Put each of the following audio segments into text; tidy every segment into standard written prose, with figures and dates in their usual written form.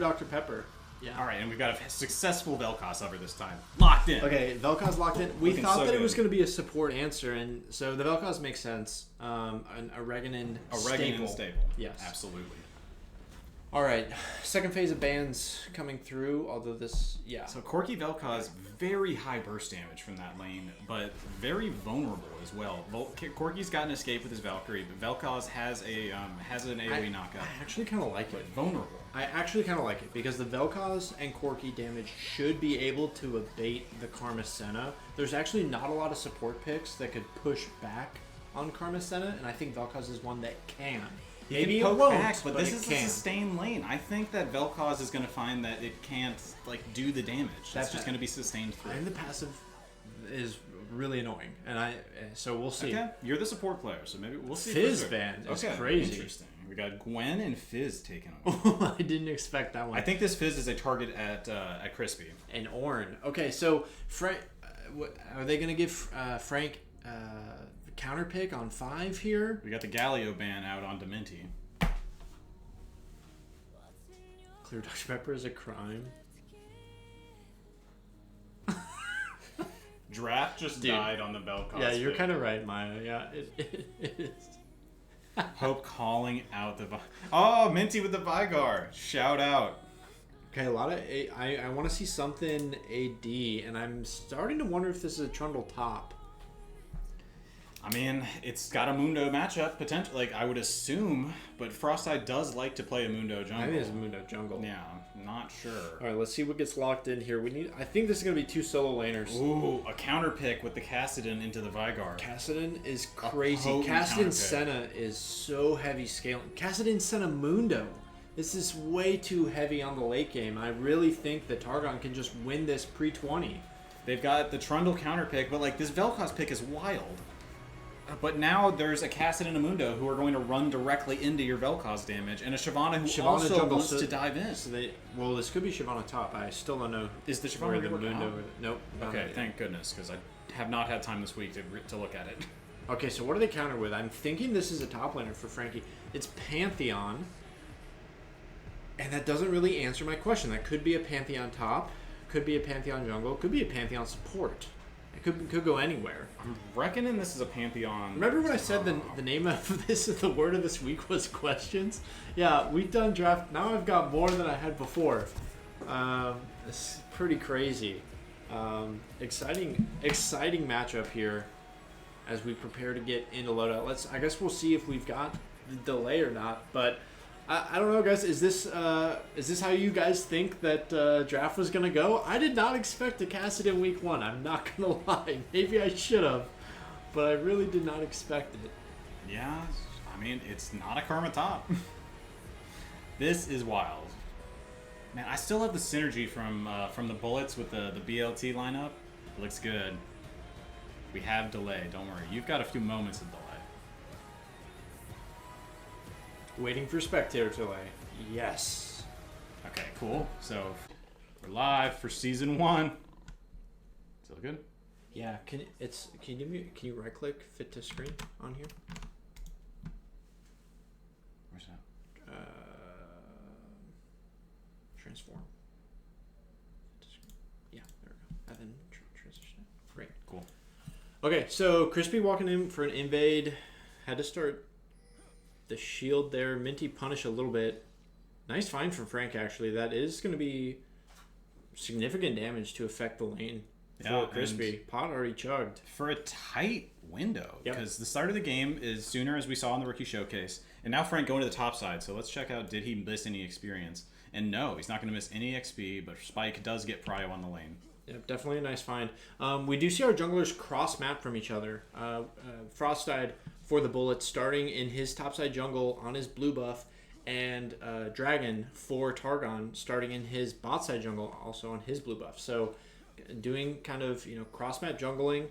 Dr. Pepper. Yeah. All right, and we've got a successful Vel'Koz over this time. Locked in. Okay, Vel'Koz locked in. We Looking thought so that it good. was going to be a support answer, and so the Vel'Koz makes sense. An Oregonin staple. Yes. Absolutely. All right, second phase of bans coming through, although this, So Corki Vel'Koz, very high burst damage from that lane, but very vulnerable as well. Corki's got an escape with his Valkyrie, but Vel'Koz has an AoE knockout. I actually kind of like it. Vulnerable. I actually kind of like it because the Vel'Koz and Corki damage should be able to abate the Karma Senna. There's actually not a lot of support picks that could push back on Karma Senna, and I think Vel'Koz is one that can. Maybe it won't, but this is a sustained lane. I think that Vel'Koz is going to find that it can't do the damage. That's just going to be sustained through. And the passive is really annoying, and so we'll see. Okay, you're the support player, so maybe we'll see. Fizz ban is crazy. Interesting. We got Gwen and Fizz taken away. I didn't expect that one. I think this Fizz is a target at Crispy. And Ornn. Okay, so Frank, are they going to give Frank counter pick on 5 here? We got the Galio ban out on Dementi. Clear Dr. Pepper is a crime. Draft just died on the Vel'Koz. Yeah, you're kind of right, Maya. Yeah, it is. Hope calling out the... Oh, Minty with the Vygar. Shout out. Okay, a lot of... I want to see something AD, and I'm starting to wonder if this is a Trundle top. I mean, it's got a Mundo matchup, potential. I would assume, but Frosteye does like to play a Mundo jungle. I think it's a Mundo jungle. Yeah, I'm not sure. All right, let's see what gets locked in here. I think this is going to be 2 solo laners. Ooh, a counter pick with the Kassadin into the Vygar. Kassadin is crazy. Kassadin Senna is so heavy scaling. Kassadin Senna Mundo. This is way too heavy on the late game. I really think that Targon can just win this pre-20. They've got the Trundle counter pick, but this Vel'Koz pick is wild. But now there's a Kassadin and a Mundo who are going to run directly into your Vel'Koz damage, and a Shyvana who also wants to dive in. So this could be Shyvana top. I still don't know. Is the Shyvana the Mundo? Nope. Okay, thank goodness, because I have not had time this week to look at it. Okay, so what do they counter with? I'm thinking this is a top laner for Frankie. It's Pantheon, and that doesn't really answer my question. That could be a Pantheon top, could be a Pantheon jungle, could be a Pantheon support. It could go anywhere. I'm reckoning this is a Pantheon. Remember when I said the name of this, the word of this week was questions? Yeah, we've done draft. Now I've got more than I had before. It's pretty crazy. Exciting matchup here as we prepare to get into loadout. I guess we'll see if we've got the delay or not, but I don't know, guys. Is this how you guys think that draft was gonna go? I did not expect a Kassadin week 1. I'm not gonna lie. Maybe I should have, but I really did not expect it. Yeah, I mean, it's not a Karma top. This is wild. Man, I still have the synergy from the bullets with the BLT lineup. It looks good. We have delay. Don't worry. You've got a few moments of delay. Waiting for spectator delay. Yes. Okay, cool. So we're live for season 1. Still good? Yeah. Can you right click fit to screen on here? Where's that? Transform. Yeah, there we go. And then transition it. Great. Cool. Okay, so Crispy walking in for an invade. Had to start the shield there. Minty punish a little bit. Nice find from Frank, actually. That is going to be significant damage to affect the lane for Crispy. Pot already chugged. For a tight window, because the start of the game is sooner, as we saw in the Rookie Showcase. And now Frank going to the top side, so let's check out, did he miss any experience? And no, he's not going to miss any XP, but Spike does get prio on the lane. Yep, definitely a nice find. We do see our junglers cross-map from each other. Frosteye for the bullets starting in his topside jungle on his blue buff, and Dragon for Targon starting in his bot side jungle also on his blue buff. So doing kind of cross-map jungling.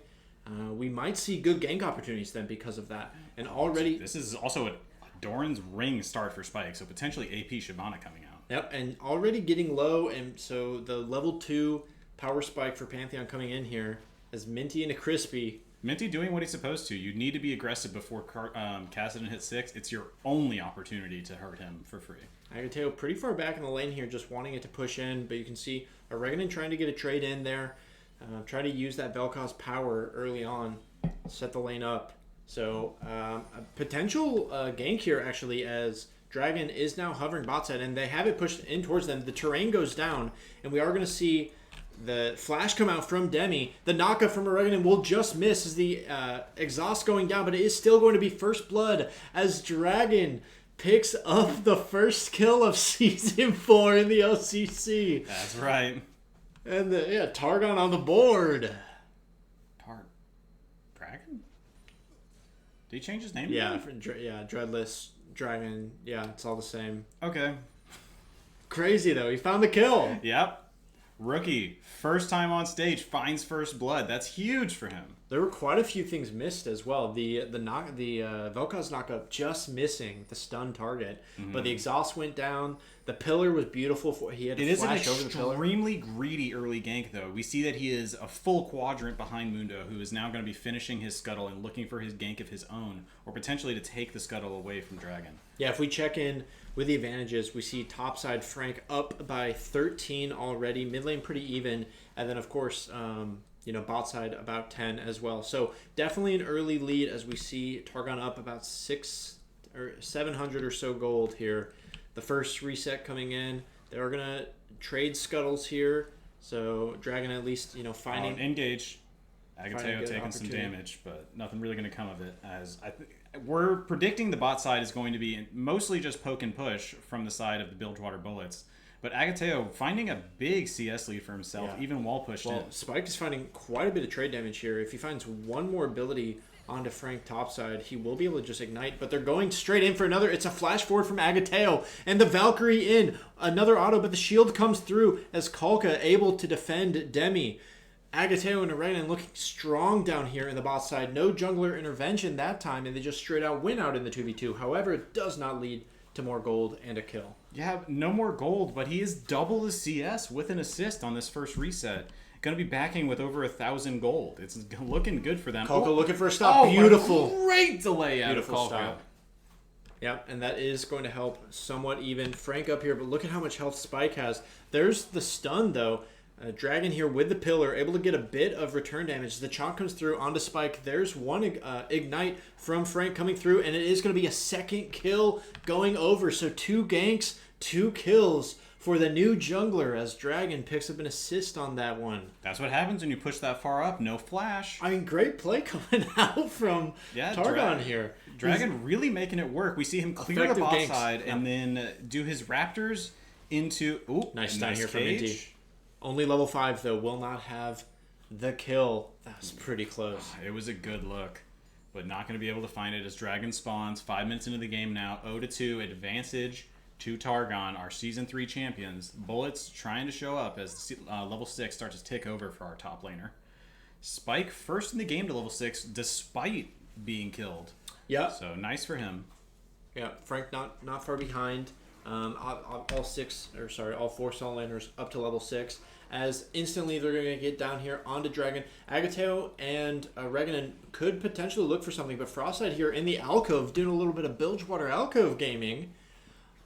We might see good gank opportunities then because of that. And already... This is also a Doran's Ring start for Spike, so potentially AP Shyvana coming out. Yep, and already getting low, and so the level 2 power spike for Pantheon coming in here as Minty and a Crispy Minty doing what he's supposed to. You need to be aggressive before Kassadin hits 6. It's your only opportunity to hurt him for free. Agateo pretty far back in the lane here, just wanting it to push in, but you can see Oregon trying to get a trade in there. Try to use that Vel'Koz power early on, set the lane up. So a potential gank here, actually, as Dragon is now hovering bot side, and they have it pushed in towards them. The terrain goes down, and we are going to see the flash come out from Demi. The knockup from Oregon will just miss as the exhaust going down, but it is still going to be first blood as Dragon picks up the first kill of Season 4 in the LCC. That's right. And Targon on the board. Dragon? Did he change his name? Yeah, Dreadless, Dragon. Yeah, it's all the same. Okay. Crazy, though. He found the kill. Yep. Rookie, first time on stage, finds first blood. That's huge for him. There were quite a few things missed as well. The Vel'Koz knockup just missing the stun target, but the exhaust went down. The pillar was beautiful. He had to flash over the pillar. It is an extremely greedy early gank, though. We see that he is a full quadrant behind Mundo, who is now going to be finishing his scuttle and looking for his gank of his own, or potentially to take the scuttle away from Dragon. Yeah, if we check in with the advantages, we see topside Frank up by 13 already, mid lane pretty even, and then of course, bot side about 10 as well. So definitely an early lead as we see Targon up about 600 or 700 or so gold here. The first reset coming in, they're gonna trade scuttles here. So Dragon at least finding engage. Agateo taking some damage, but nothing really going to come of it. As we're predicting the bot side is going to be mostly just poke and push from the side of the Bilgewater Bullets. But Agateo finding a big CS lead for himself, even while pushed in. Spike is finding quite a bit of trade damage here. If he finds one more ability onto Frank topside, he will be able to just ignite. But they're going straight in for another. It's a flash forward from Agateo. And the Valkyrie in. Another auto, but the shield comes through as Kalka able to defend Demi. Agateo and Oregon looking strong down here in the bot side. No jungler intervention that time, and they just straight out win out in the 2v2. However, it does not lead to more gold and a kill. Yeah, no more gold, but he is double the CS with an assist on this first reset. Going to be backing with over 1,000 gold. It's looking good for them. Kalka looking for a stop. Beautiful. Great delay out Beautiful of Kalka. stop. Yep, and that is going to help somewhat even Frank up here, but look at how much health Spike has. There's the stun, though. Dragon here with the pillar, able to get a bit of return damage. The chomp comes through onto Spike. There's one ignite from Frank coming through, and it is going to be a second kill going over. So 2 ganks, 2 kills for the new jungler as Dragon picks up an assist on that one. That's what happens when you push that far up. No flash. I mean, great play coming out from Targon here. Dragon really making it work. We see him clear the bot side and then do his raptors into... Ooh, nice stun here from Minty. Only level 5, though, will not have the kill. That was pretty close. It was a good look, but not going to be able to find it as Dragon spawns. 5 minutes into the game now. 0-2 advantage to Targon, our Season 3 champions. Bullets trying to show up as level 6 starts to tick over for our top laner. Spike first in the game to level 6 despite being killed. Yeah. So nice for him. Yeah, Frank not far behind. All 4 solo laners up to level 6. As instantly they're going to get down here onto Dragon. Agateo and Reganon could potentially look for something, but Frostside here in the alcove doing a little bit of Bilgewater alcove gaming.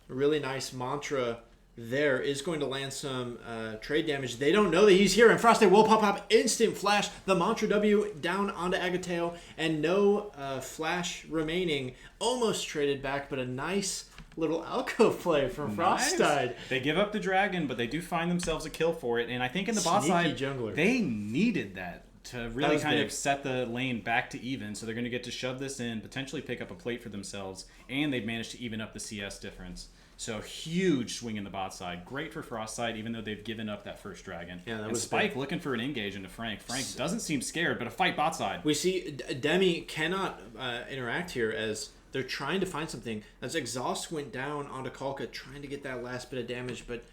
A really nice mantra there is going to land some trade damage. They don't know that he's here, and Frostside will pop up instant flash. The mantra W down onto Agateo, and no flash remaining. Almost traded back, but a nice little alcove play from Frostside. They give up the dragon, but they do find themselves a kill for it. And I think in the bot side, jungler. They needed that to really kind of set the lane back to even. So they're going to get to shove this in, potentially pick up a plate for themselves, and they've managed to even up the CS difference. So huge swing in the bot side. Great for Frostside, even though they've given up that first dragon. Yeah, that was Spike looking for an engage into Frank. Frank doesn't seem scared, but a fight bot side. We see Demi cannot interact here as they're trying to find something. As exhaust went down onto Kalka, trying to get that last bit of damage, but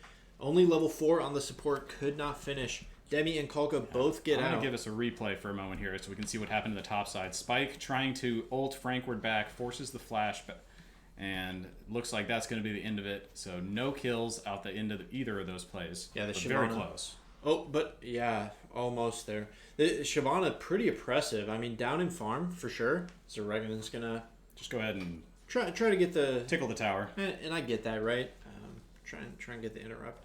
only level 4 on the support could not finish. Demi and Kalka both get out. I'm going to give us a replay for a moment here so we can see what happened to the top side. Spike trying to ult Frankward back, forces the flash, and looks like that's going to be the end of it. So no kills out the end of either of those plays. Yeah, the very close. Oh, but yeah, almost there. Shyvana pretty oppressive. I mean, down in farm for sure. So Regan's gonna Just go ahead and try to get the tickle the tower. and I get that right. Try and get the interrupt.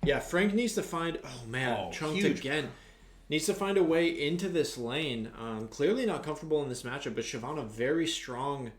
Yeah, Frank needs to find. Oh man, chunked huge. again. Needs to find a way into this lane. Clearly not comfortable in this matchup, but Shyvana very strong.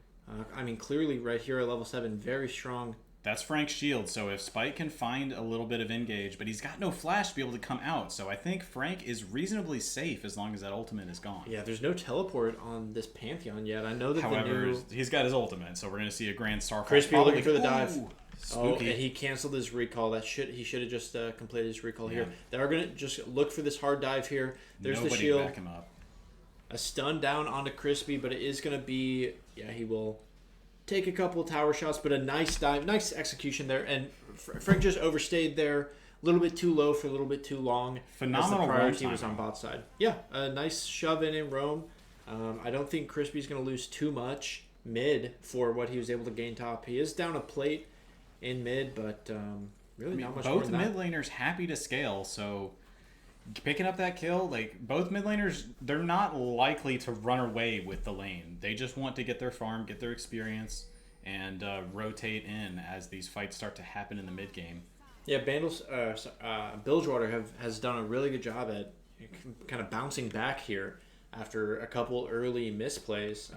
I mean, clearly right here at level 7, very strong. That's Frank's shield, so if Spike can find a little bit of engage, but he's got no flash to be able to come out, so I think Frank is reasonably safe as long as that ultimate is gone. Yeah, there's no teleport on this Pantheon yet. I know that However, he's got his ultimate, so we're going to see a Grand Starfall. Crispy looking for the dive. Spooky. Oh, and he canceled his recall. He should have just completed his recall here. Yeah. They are going to just look for this hard dive here. There's Nobody the shield. To back him up. A stun down onto Crispy, but it is going to be... Yeah, he will take a couple tower shots, but a nice dive. Nice execution there. And Frank just overstayed there. A little bit too low for a little bit too long. Phenomenal as the priority roam was on timing. bot side. Yeah, a nice shove in roam. I don't think Crispy's going to lose too much mid for what he was able to gain top. He is down a plate in mid, but really not much more Both than that. mid laners happy to scale, so picking up that kill, like both mid laners, they're not likely to run away with the lane. They just want to get their farm, get their experience, and rotate in as these fights start to happen in the mid game. Yeah, Bilgewater has done a really good job at kind of bouncing back here after a couple early misplays.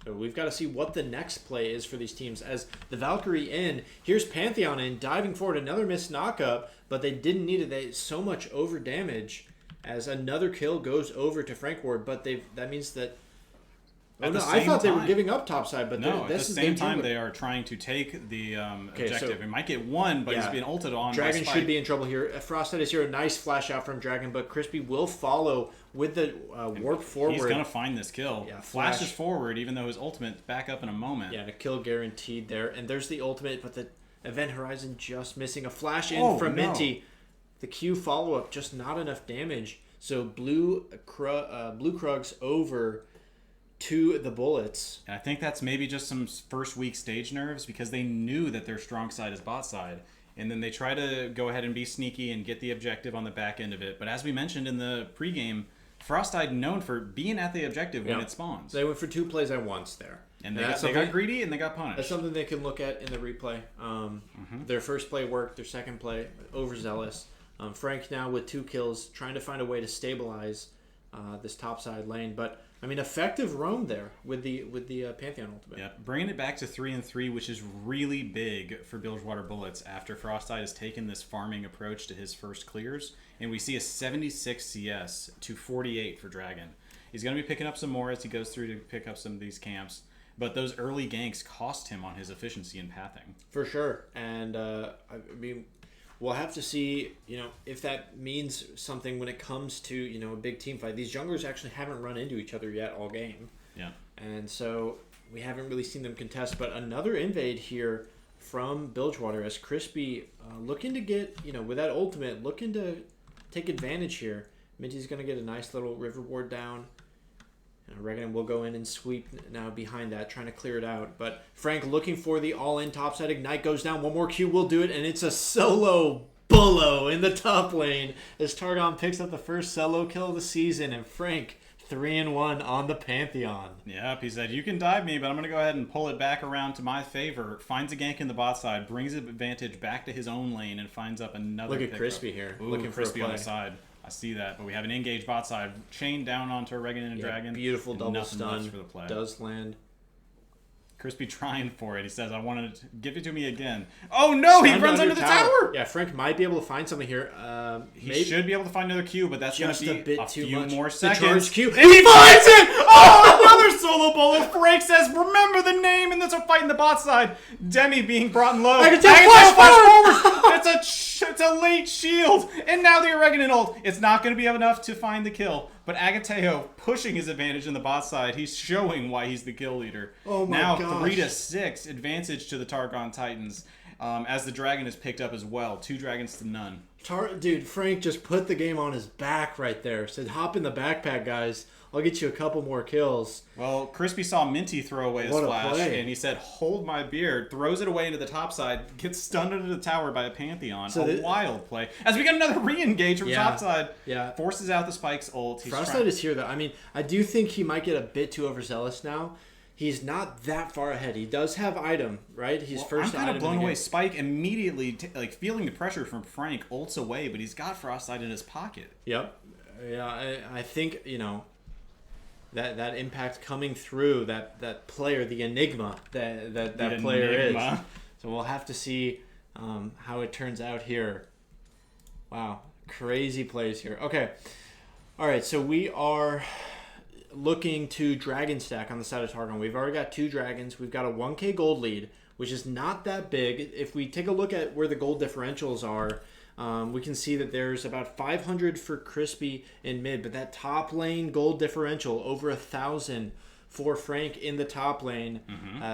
So we've got to see what the next play is for these teams. As the Valkyrie in, here's Pantheon in, diving forward, another missed knockup, but they didn't need it. They so much over damage as another kill goes over to Frank Ward, but that means that... Oh, no, I thought they were giving up topside, but no, this at the is same time they are trying to take the objective. It might get one, but he's being ulted on. Dragon by should be in trouble here. Frosthead is here. A nice flash out from Dragon, but Crispy will follow with the warp forward. He's going to find this kill. Yeah, Flashes forward, even though his ultimate's back up in a moment. Yeah, a kill guaranteed there. And there's the ultimate, but the Event Horizon just missing. A flash in from Minty. The Q follow-up, just not enough damage. So Blue Krug's over to the bullets. And I think that's maybe just some first week stage nerves because they knew that their strong side is bot side. And then they try to go ahead and be sneaky and get the objective on the back end of it. But as we mentioned in the pregame, Frostide known for being at the objective when it spawns. They went for 2 plays at once there. And they got greedy and they got punished. That's something they can look at in the replay. Their first play worked. Their second play, overzealous. Frank now with 2 kills, trying to find a way to stabilize this topside lane. But I mean, effective roam there with the Pantheon ultimate. Yeah, bringing it back to 3-3, which is really big for Bilgewater Bullets after Frostide has taken this farming approach to his first clears, and we see a 76 CS to 48 for Dragon. He's going to be picking up some more as he goes through to pick up some of these camps, but those early ganks cost him on his efficiency in pathing. For sure, and I mean, we'll have to see, if that means something when it comes to, a big team fight. These junglers actually haven't run into each other yet all game. Yeah. And so we haven't really seen them contest. But another invade here from Bilgewater as Crispy looking to get, with that ultimate, looking to take advantage here. Minty's going to get a nice little river ward down. And Regan will go in and sweep now behind that, trying to clear it out. But Frank looking for the all-in topside. Ignite goes down. One more Q will do it, and it's a solo bullo in the top lane as Targon picks up the first solo kill of the season, and Frank 3-1 on the Pantheon. Yep, he said, you can dive me, but I'm going to go ahead and pull it back around to my favor. Finds a gank in the bot side, brings advantage back to his own lane, and finds up another Look at pickup. Crispy here. Ooh, looking Crispy for a play. on the side. I see that, but we have an engaged bot side. Chain down onto a Regan and a Dragon. Beautiful and double nothing left stun. for the play. Does land. Crispy trying for it. He says, I wanted to give it to me again. Oh no, he runs under the tower! Yeah, Frank might be able to find something here. He should be able to find another Q, but that's going to be a bit too few much. more The seconds. charge Q. And he finds it! Oh, another solo bullet. Frank says, remember the name, and there's a fight in the bot side. Demi being brought in low. I can take flash forward! It's a late shield. And now the Oregonian ult. It's not going to be enough to find the kill. But Agateo pushing his advantage in the bot side. He's showing why he's the kill leader. Oh my now gosh. 3-6 advantage to the Targon Titans. as the dragon is picked up as well. 2 dragons to none. Dude, Frank just put the game on his back right there. Said, hop in the backpack, guys. I'll get you a couple more kills. Well, Crispy saw Minty throw away his What a flash, play. and he said, hold my beard, throws it away into the top side, gets stunned under the tower by a Pantheon. So wild play. As we get another re-engage from top side. Yeah. Forces out the Spike's ult. Frostbite is here, though. I mean, I do think he might get a bit too overzealous now. He's not that far ahead. He does have item, right? He's first I'm item. kind of blown away. Spike immediately, feeling the pressure from Frank, ults away, but he's got Frostbite in his pocket. Yep. Yeah, I think, that impact coming through, that player, the enigma that player is. So we'll have to see how it turns out here. Wow. Crazy plays here. Okay. All right, so we are looking to dragon stack on the side of Targon. We've already got 2 dragons. We've got a 1k gold lead, which is not that big. If we take a look at where the gold differentials are, we can see that there's about 500 for Crispy in mid, but that top lane gold differential over 1,000 for Frank in the top lane.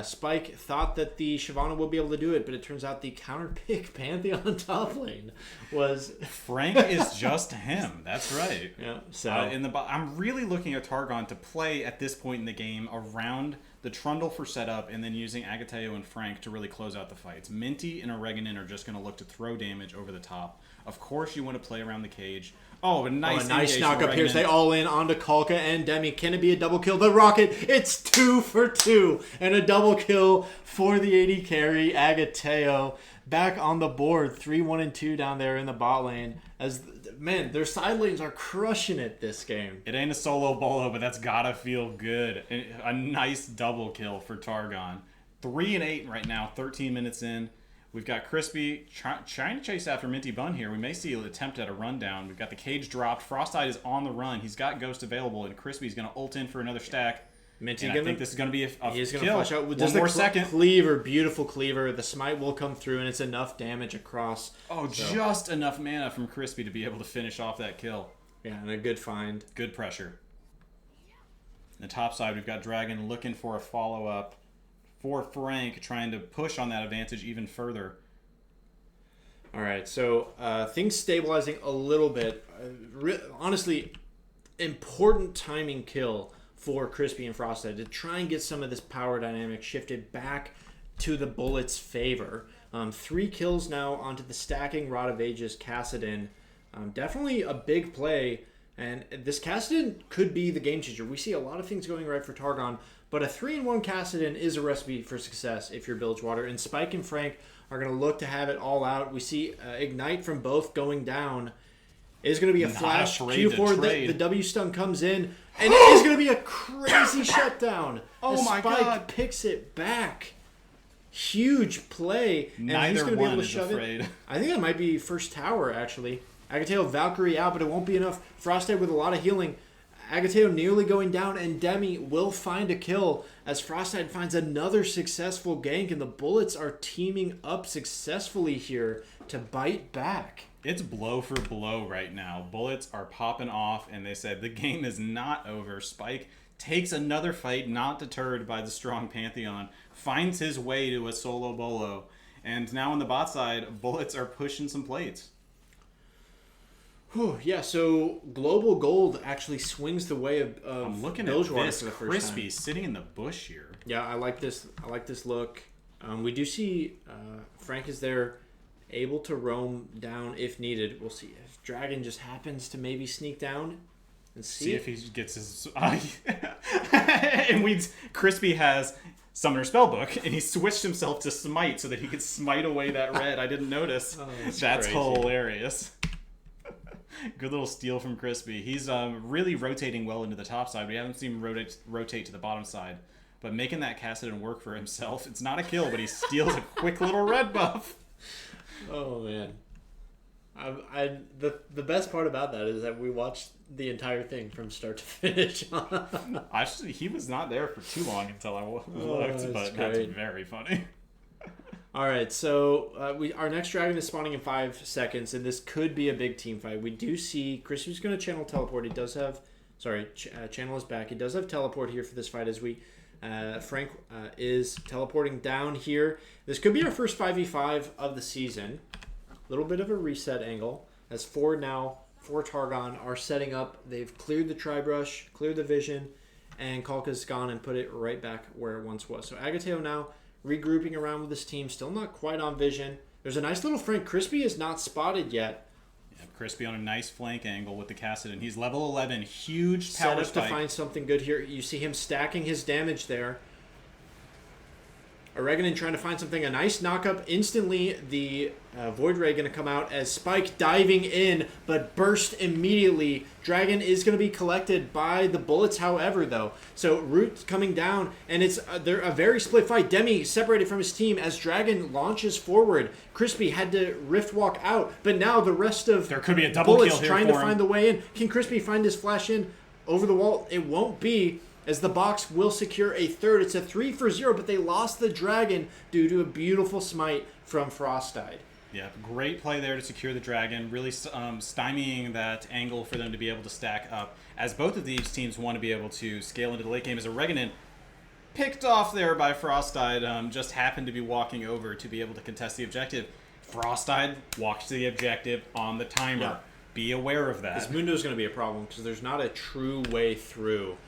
Spike thought that the Shyvana would be able to do it, but it turns out the counter pick Pantheon top lane was Frank is just him. That's right. Yeah. So I'm really looking at Targon to play at this point in the game around the Trundle for setup, and then using Agateo and Frank to really close out the fights. Minty and Oreganon are just going to look to throw damage over the top. Of course, you want to play around the cage. Oh, a nice knock up here. They all in onto Kalka and Demi. Can it be a double kill? The Rocket, it's 2 for 2. And a double kill for the AD carry, Agateo. Back on the board, 3-1 and 2 down there in the bot lane. Man, their side lanes are crushing it this game. It ain't a solo bolo, but that's gotta feel good. A nice double kill for Targon. 3 and 8 right now, 13 minutes in. We've got Crispy trying to chase after Minty Bun here. We may see an attempt at a rundown. We've got the cage dropped. Frosteye is on the run. He's got Ghost available, and Crispy's going to ult in for another stack. Minty I think this is going to be a he's kill. Flash out. One more second. Cleaver, beautiful cleaver. The smite will come through, and it's enough damage across. Just enough mana from Crispy to be able to finish off that kill. Yeah, and a good find. Good pressure. On the top side, we've got Dragon looking for a follow-up for Frank, trying to push on that advantage even further. All right, so things stabilizing a little bit. Honestly, important timing kill for Crispy and Frosthead to try and get some of this power dynamic shifted back to the Bullets' favor. 3 kills now onto the stacking Rod of Ages Kassadin. Definitely a big play, and this Kassadin could be the game changer. We see a lot of things going right for Targon, but a 3-in-1 Kassadin is a recipe for success if you're Bilgewater. And Spike and Frank are going to look to have it all out. We see Ignite from both going down. It is going to be a flash. Q4, the W stun comes in, and it is going to be a crazy shutdown. Oh my Spike God. picks it back. Huge play. And Neither he's going to be one able to is shove afraid. it. I think that might be first tower, actually. Agateo, Valkyrie out, but it won't be enough. Frosthead with a lot of healing. Agateo nearly going down, and Demi will find a kill as Frosthead finds another successful gank, and the Bullets are teaming up successfully here to bite back. It's blow for blow right now. Bullets are popping off, and they said the game is not over. Spike takes another fight, not deterred by the strong Pantheon, finds his way to a solo bolo, and now on the bot side, Bullets are pushing some plates. Whew, yeah, so Global Gold actually swings the way of I'm looking at Bilgewater this for the first Crispy time. sitting in the bush here. Yeah, I like this. I like this look. We do see Frank is there, able to roam down if needed. We'll see if Dragon just happens to maybe sneak down and See if he gets his. And Crispy has Summoner Spellbook, and he switched himself to Smite so that he could smite away that red. I didn't notice. That's crazy. Hilarious. Good little steal from Crispy. He's really rotating well into the top side. We haven't seen him rotate to the bottom side. But making that Kassadin work for himself. It's not a kill, but he steals a quick little red buff. Oh, man. The best part about that is that we watched the entire thing from start to finish. Actually, he was not there for too long until I looked, but that's very funny. All right, so our next dragon is spawning in 5 seconds, and this could be a big team fight. We do see Crispy's going to channel teleport. He does have, channel is back. He does have teleport here for this fight as we Frank is teleporting down here. This could be our first 5v5 of the season. A little bit of a reset angle. As Ford now, for Targon, are setting up. They've cleared the tri-brush, cleared the vision, and Kalka's gone and put it right back where it once was. So Agateo now regrouping around with this team. Still not quite on vision. There's a nice little Frank. Crispy is not spotted yet. Yeah, Crispy on a nice flank angle with the Cassidon. He's level 11. Huge power Set up spike. to find something good here. You see him stacking his damage there. Oregonin trying to find something. A nice knock-up. Instantly, the Void Ray going to come out as Spike diving in, but burst immediately. Dragon is going to be collected by the bullets, however, though. So Root coming down, and it's they're a very split fight. Demi separated from his team as Dragon launches forward. Crispy had to rift walk out, but now the rest of there could be a double bullets kill here trying for to him. find the way in. Can Crispy find his flash in over the wall? It won't be, as the box will secure a third. It's a 3-for-0, but they lost the Dragon due to a beautiful smite from Frostide. Yeah, great play there to secure the Dragon, really stymieing that angle for them to be able to stack up, as both of these teams want to be able to scale into the late game. As Oregonin picked off there by Frostide, just happened to be walking over to be able to contest the objective. Frostide walks to the objective on the timer. Yeah. Be aware of that. This Mundo's going to be a problem because there's not a true way through.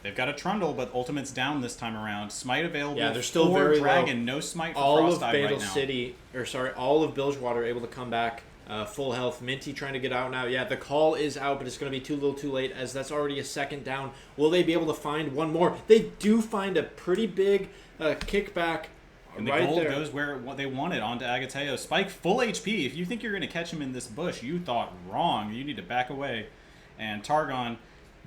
They've got a Trundle, but Ultimate's down this time around. Smite available. Yeah, they're still for very Dragon. low. No Smite for All of Frostide Fatal right now. City, all of Bilgewater able to come back full health. Minty trying to get out now. Yeah, the call is out, but it's going to be too little too late, as that's already a second down. Will they be able to find one more? They do find a pretty big kickback. And the right gold there. goes where they want it, onto Agateo. Spike full HP. If you think you're going to catch him in this bush, you thought wrong. You need to back away. And Targon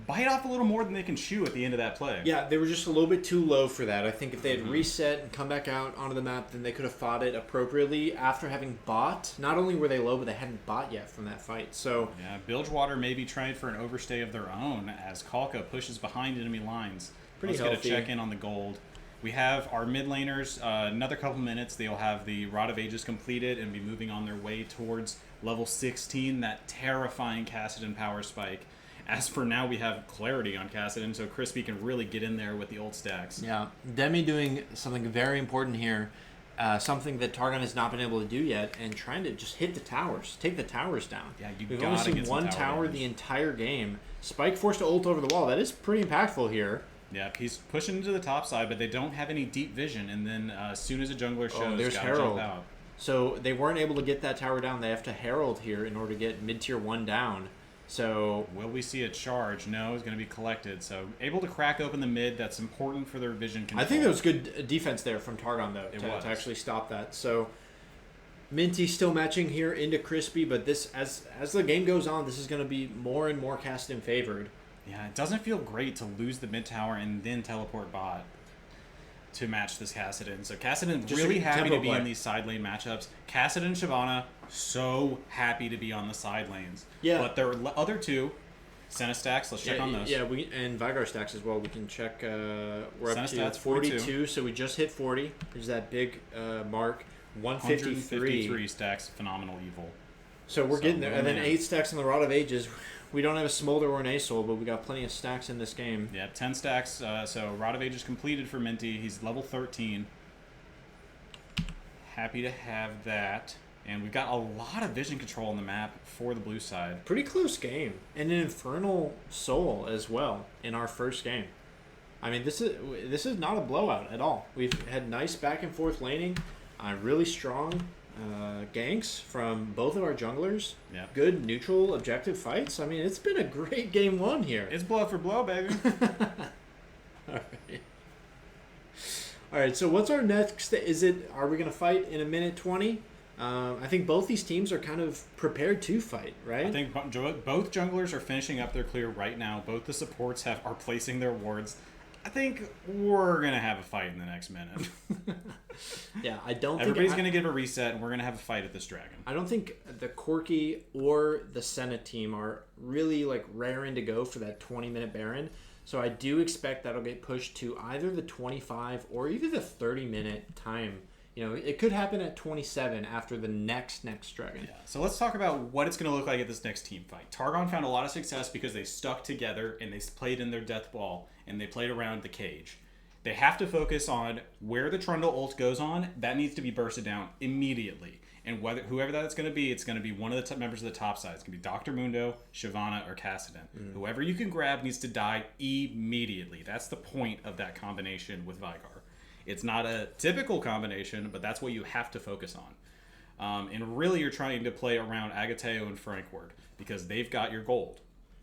bite off a little more than they can chew at the end of that play. Yeah, they were just a little bit too low for that. I think if they had reset and come back out onto the map, then they could have fought it appropriately after having bought. Not only were they low, but they hadn't bought yet from that fight. So Yeah, Bilgewater may be trying for an overstay of their own as Kalka pushes behind enemy lines. Pretty Let's healthy. get a check in on the gold. We have our mid laners. Another couple minutes, they'll have the Rod of Ages completed and be moving on their way towards level 16, that terrifying Cassidon power spike. As for now, we have clarity on Cassidon, so Crispy can really get in there with the old stacks. yeah, Demi doing something very important here, something that Targon has not been able to do yet, and trying to just hit the towers, take the towers down. Yeah, you We've gotta only seen get some one tower tower damage. the entire game. Spike forced to ult over the wall. That is pretty impactful here. Yeah, he's pushing into the top side, but they don't have any deep vision, and then as soon as a jungler shows, there's gotta Herald. jump out. So they weren't able to get that tower down. They have to Herald here in order to get mid-tier 1 down. So Will we see a charge? No, it's going to be collected. So able to crack open the mid. That's important for their vision control. I think that was good defense there from Targon, though, was. to actually stop that. So Minty still matching here into Crispy, but this as the game goes on, this is going to be more and more Cassidon favored. Yeah, it doesn't feel great to lose the mid tower and then teleport bot to match this Cassidon. So Cassidon Just really a happy tempo to be play. in these side lane matchups. Cassidon and Shyvana so happy to be on the side lanes. Yeah. But their other two, Senna stacks, let's check yeah, on those. Yeah, and Vigar stacks as well. We can check. We're up to Senna stats, 42, so we just hit 40. There's that big mark. 153. 153 stacks, phenomenal evil. So we're So, getting there. And then man. 8 stacks on the Rod of Ages. We don't have a Smolder or an Asol, but we got plenty of stacks in this game. Yeah, 10 stacks. So Rod of Ages completed for Minty. He's level 13. Happy to have that. And we've got a lot of vision control on the map for the blue side. Pretty close game. And an Infernal Soul as well in our first game. I mean, this is not a blowout at all. We've had nice back and forth laning. Really strong ganks from both of our junglers. Yeah. Good neutral objective fights. I mean, it's been a great game 1 here. It's blow for blow, baby. All right, so what's our next? Are we going to fight in a minute 20? I think both these teams are kind of prepared to fight, right? I think both junglers are finishing up their clear right now. Both the supports are placing their wards. I think we're going to have a fight in the next minute. Yeah, I don't Everybody's think... going to give a reset, and we're going to have a fight at this dragon. I don't think the Corki or the Senate team are really like raring to go for that 20-minute Baron. So I do expect that'll get pushed to either the 25 or even the 30-minute time. You know, it could happen at 27 after the next dragon. Yeah. So let's talk about what it's going to look like at this next team fight. Targon found a lot of success because they stuck together and they played in their death ball and they played around the cage. They have to focus on where the Trundle ult goes on. That needs to be bursted down immediately. And whoever that's going to be, it's going to be one of the top members of the top side. It's going to be Dr. Mundo, Shyvana, or Kassadin. Whoever you can grab needs to die immediately. That's the point of that combination with Vigar. It's not a typical combination, but that's what you have to focus on. And really, you're trying to play around Agateo and Frankward because they've got your gold.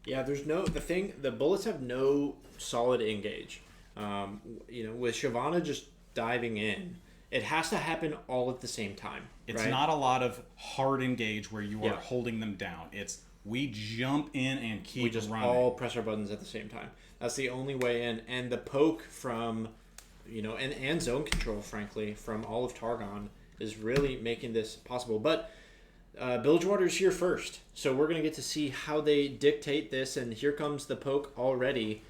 Yeah, the bullets have no solid engage. With Shyvana just diving in, it has to happen all at the same time. It's right? not a lot of hard engage where you are holding them down. It's we jump in and keep running. We just all press our buttons at the same time. That's the only way in. And the poke from, and zone control, frankly, from all of Targon is really making this possible. But Bilgewater's here first, so we're going to get to see how they dictate this. And here comes the poke already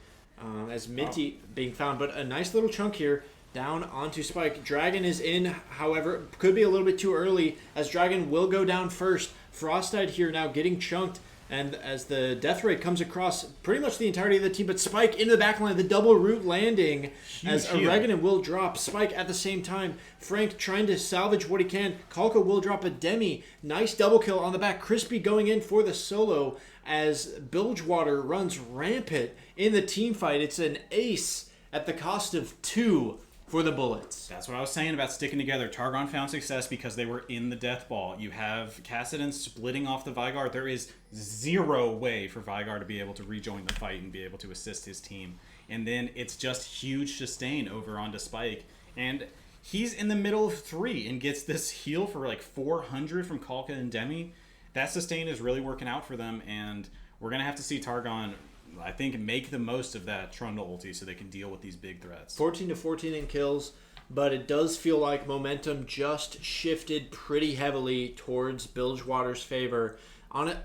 as Minty being found. But a nice little chunk here. Down onto Spike. Dragon is in, however, could be a little bit too early as Dragon will go down first. Frostide here now getting chunked, and as the death rate comes across pretty much the entirety of the team, but Spike into the back line, the double root landing as Oregano will drop. Spike at the same time. Frank trying to salvage what he can. Kalka will drop a Demi. Nice double kill on the back. Crispy going in for the solo as Bilgewater runs rampant in the team fight. It's an ace at the cost of 2. For the bullets. That's what I was saying about sticking together. Targon found success because they were in the death ball. You have Kassadin splitting off the Vigar. There is zero way for Vigar to be able to rejoin the fight and be able to assist his team. And then it's just huge sustain over onto Spike. And he's in the middle of 3 and gets this heal for like 400 from Kalka and Demi. That sustain is really working out for them. And we're going to have to see Targon, I think, make the most of that Trundle ulti so they can deal with these big threats. 14-14 in kills, but it does feel like momentum just shifted pretty heavily towards Bilgewater's favor. On it,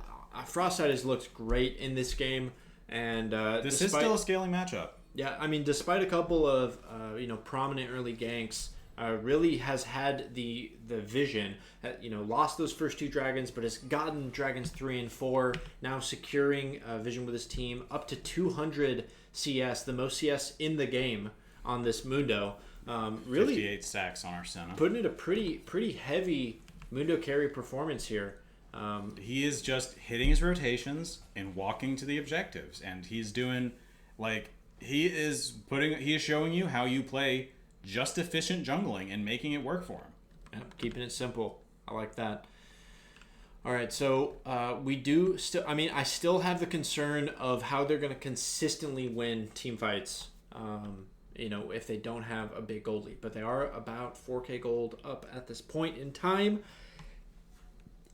Frostide has looked great in this game, and this is still a scaling matchup. Yeah, I mean, despite a couple of prominent early ganks, really has had the vision. Lost those first 2 dragons, but has gotten dragons 3 and 4. Now securing vision with his team up to 200 CS, the most CS in the game on this Mundo. Really 58 stacks on our Senna. Putting it a pretty heavy Mundo carry performance here. He is just hitting his rotations and walking to the objectives, and he's doing he is showing you how you play just efficient jungling and making it work for him. Yep, keeping it simple. I like that. All right, so we do still... I still have the concern of how they're going to consistently win team fights, if they don't have a big gold lead. But they are about 4K gold up at this point in time.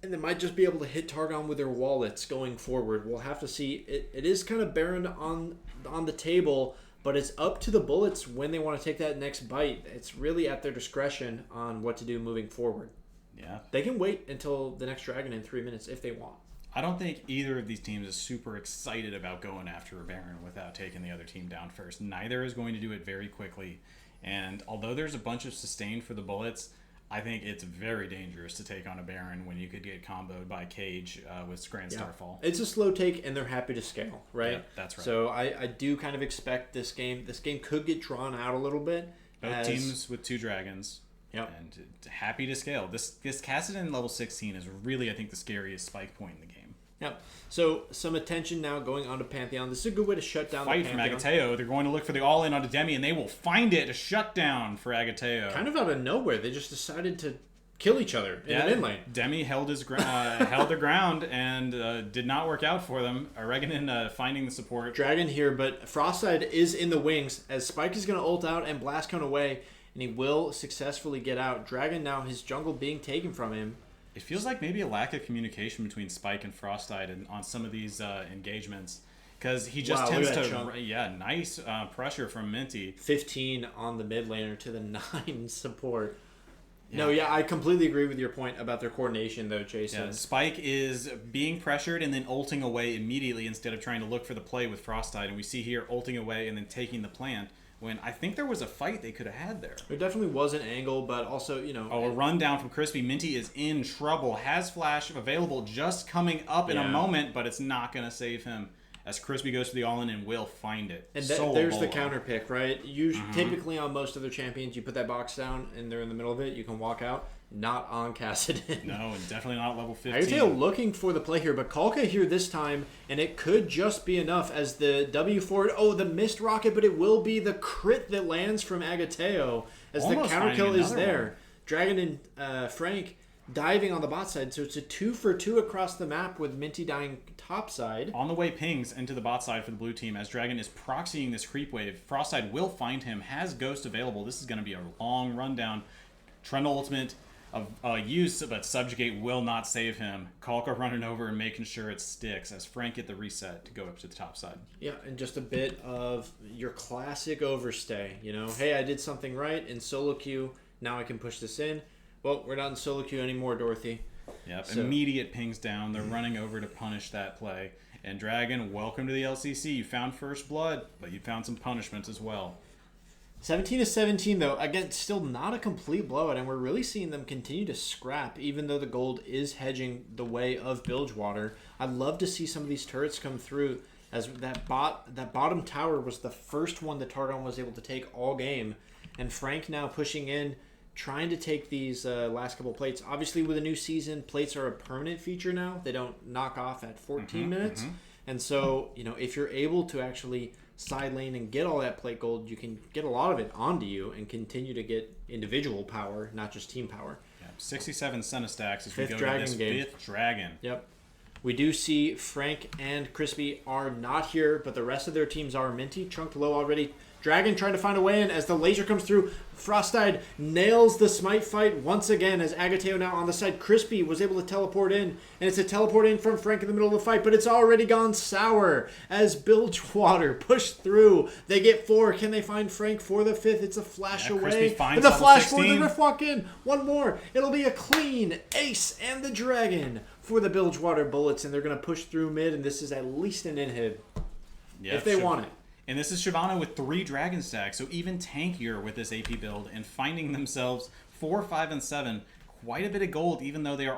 And they might just be able to hit Targon with their wallets going forward. We'll have to see. It is kind of barren on the table, but it's up to the bullets when they want to take that next bite. It's really at their discretion on what to do moving forward. Yeah. They can wait until the next dragon in 3 minutes if they want. I don't think either of these teams is super excited about going after a Baron without taking the other team down first. Neither is going to do it very quickly. And although there's a bunch of sustain for the bullets, I think it's very dangerous to take on a Baron when you could get comboed by Cage with Grand Starfall. It's a slow take, and they're happy to scale, right? Yeah, that's right. So I do kind of expect this game. This game could get drawn out a little bit. Both teams with 2 dragons. Yep. And happy to scale. This Kassadin level 16 is really, I think, the scariest spike point in the game. Yep. So some attention now going on to Pantheon. This is a good way to shut down the Fight Pantheon. from Agateo. They're going to look for the all-in onto Demi, and they will find it. A shutdown for Agateo. Kind of out of nowhere. They just decided to kill each other in the mid lane. Demi held his held the ground and did not work out for them. Oregano finding the support. Dragon here, but Frostide is in the wings as Spike is going to ult out and blast cone away, and he will successfully get out. Dragon now, his jungle being taken from him. It feels like maybe a lack of communication between Spike and Frostide on some of these engagements. Because he just tends to... nice pressure from Minty. 15 on the mid laner to the 9 support. Yeah. No, I completely agree with your point about their coordination, though, Jason. Yeah, Spike is being pressured and then ulting away immediately instead of trying to look for the play with Frostide. And we see here ulting away and then taking the plant. When I think there was a fight they could have had there. There definitely was an angle, but also, a rundown from Crispy. Minty is in trouble. Has Flash available just coming up in a moment, but it's not going to save him. as Crispy goes for the all-in and will find it. And Solo there's the bolo. counter pick, right? Typically on most other champions, you put that box down and they're in the middle of it. You can walk out. Not on Kassadin. No, and definitely not at level 15. Agateo looking for the play here, but Kalka here this time, and it could just be enough as the W forward. Oh, the missed rocket, but it will be the crit that lands from Agateo as Almost the counter kill is finding another there. one. Dragon and Frank diving on the bot side, so it's a 2 for 2 across the map with Minty dying top side. On the way pings into the bot side for the blue team as Dragon is proxying this creep wave. Frostside will find him, has Ghost available. This is going to be a long rundown. Trundle ultimate of use, but Subjugate will not save him. Kalka running over and making sure it sticks as Frank get the reset to go up to the top side. Yeah, and just a bit of your classic overstay. You know, hey, I did something right in solo queue. Now I can push this in. Well, we're not in solo queue anymore, Dorothy. Yep, so, immediate pings down. They're running over to punish that play. And Dragon, welcome to the LCC. You found first blood, but you found some punishments as well. 17-17, though. Again, still not a complete blowout, and we're really seeing them continue to scrap, even though the gold is hedging the way of Bilgewater. I'd love to see some of these turrets come through, as that bottom tower was the first one that Targon was able to take all game. And Frank now pushing in, trying to take these last couple plates. Obviously, with a new season, plates are a permanent feature now. They don't knock off at 14 minutes. And so, you know, if you're able to actually side lane and get all that plate gold, you can get a lot of it onto you and continue to get individual power, not just team power. Yeah, 67 Senna stacks as Fifth we go dragon to this game. fifth dragon. Yep. We do see Frank and Crispy are not here, but the rest of their teams are. Minty chunked low already. Dragon trying to find a way in as the laser comes through. Frostide nails the smite fight once again as Agateo now on the side. Crispy was able to teleport in, and it's a teleport in from Frank in the middle of the fight, but it's already gone sour as Bilgewater pushed through. They get 4. Can they find Frank for the 5th? It's a flash away. And the flash for the Rift Walk in. One more. It'll be a clean ace and the Dragon for the Bilgewater Bullets, and they're going to push through mid, and this is at least an inhib if they want it. And this is Shyvana with 3 dragon stacks, so even tankier with this AP build and finding themselves 4, 5, and 7. Quite a bit of gold, even though they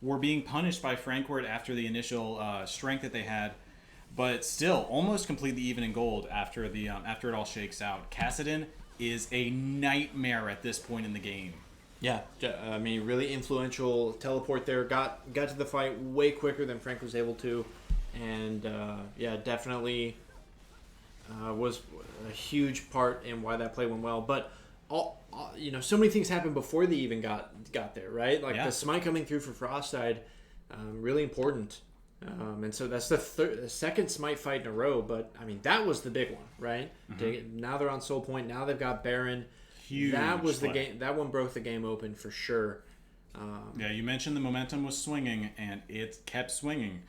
were being punished by Frankward after the initial strength that they had, but still almost completely even in gold after it all shakes out. Kassadin is a nightmare at this point in the game. Yeah, I mean, really influential teleport there. Got to the fight way quicker than Frank was able to. And yeah, definitely was a huge part in why that play went well. But you know, so many things happened before they even got there, right? Like the smite coming through for Frostide, really important. And so that's the second smite fight in a row. But I mean, that was the big one, right? Now they're on Soul Point. Now they've got Baron. Huge that was play. The game. That one broke the game open for sure. Yeah, you mentioned the momentum was swinging, and it kept swinging.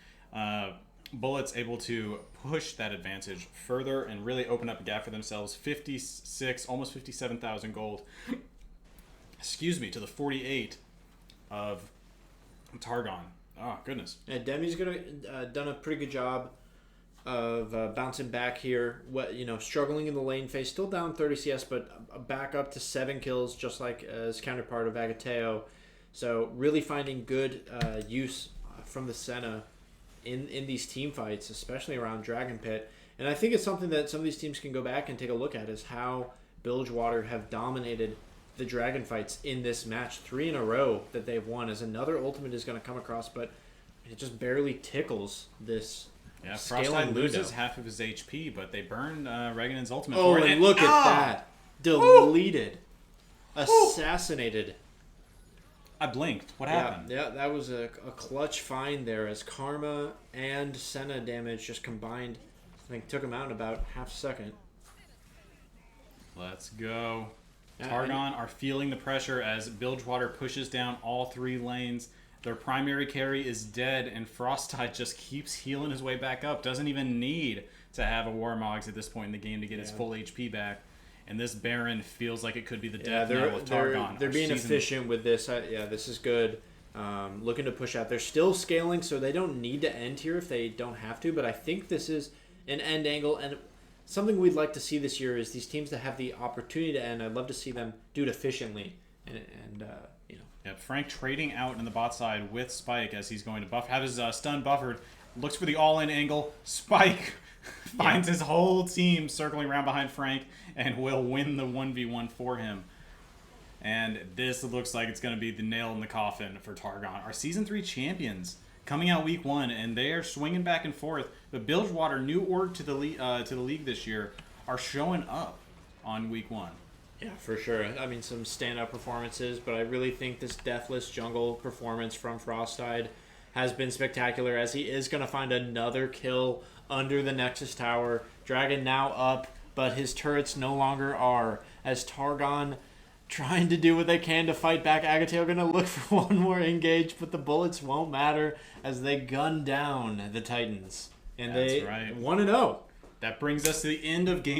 Bullets able to push that advantage further and really open up a gap for themselves. 56, almost 57,000 gold. Excuse me, to the 48 of Targon. Oh, goodness. Yeah, Demi's done a pretty good job of bouncing back here. Struggling in the lane phase, still down 30 CS, but back up to 7 kills, just like his counterpart of Agateo. So really finding good use from the Senna in these team fights, especially around Dragon Pit. And I think it's something that some of these teams can go back and take a look at, is how Bilgewater have dominated the Dragon fights in this match. 3 in a row that they've won, as another ultimate is going to come across, but it just barely tickles this. Yeah, Frostide loses half of his HP, but they burn Regan's ultimate. Oh, for it. And look at that. Deleted. Assassinated. I blinked. What happened? Yeah, that was a clutch find there, as Karma and Senna damage just combined. I think took him out in about half a second. Let's go. Targon are feeling the pressure as Bilgewater pushes down all 3 lanes. Their primary carry is dead, and Frostide just keeps healing his way back up. Doesn't even need to have a Warmogs at this point in the game to get his full HP back. And this Baron feels like it could be the death knell of Targon. They're being efficient with this. This is good. Looking to push out. They're still scaling, so they don't need to end here if they don't have to. But I think this is an end angle. And something we'd like to see this year is these teams that have the opportunity to end. I'd love to see them do it efficiently. Yeah, Frank trading out in the bot side with Spike as he's going to have his stun buffered. looks for the all-in angle. Spike finds his whole team circling around behind Frank and will win the 1v1 for him. And this looks like it's going to be the nail in the coffin for Targon. Our Season 3 champions coming out week 1, and they are swinging back and forth. But Bilgewater, new org to the league this year, are showing up on week 1. Yeah, for sure. I mean, some stand-up performances, but I really think this Deathless Jungle performance from Frostide has been spectacular, as he is going to find another kill under the Nexus Tower. Dragon now up, but his turrets no longer are, as Targon trying to do what they can to fight back. Agateo going to look for one more engage, but the bullets won't matter as they gun down the Titans. And That's they right. 1-0. That brings us to the end of game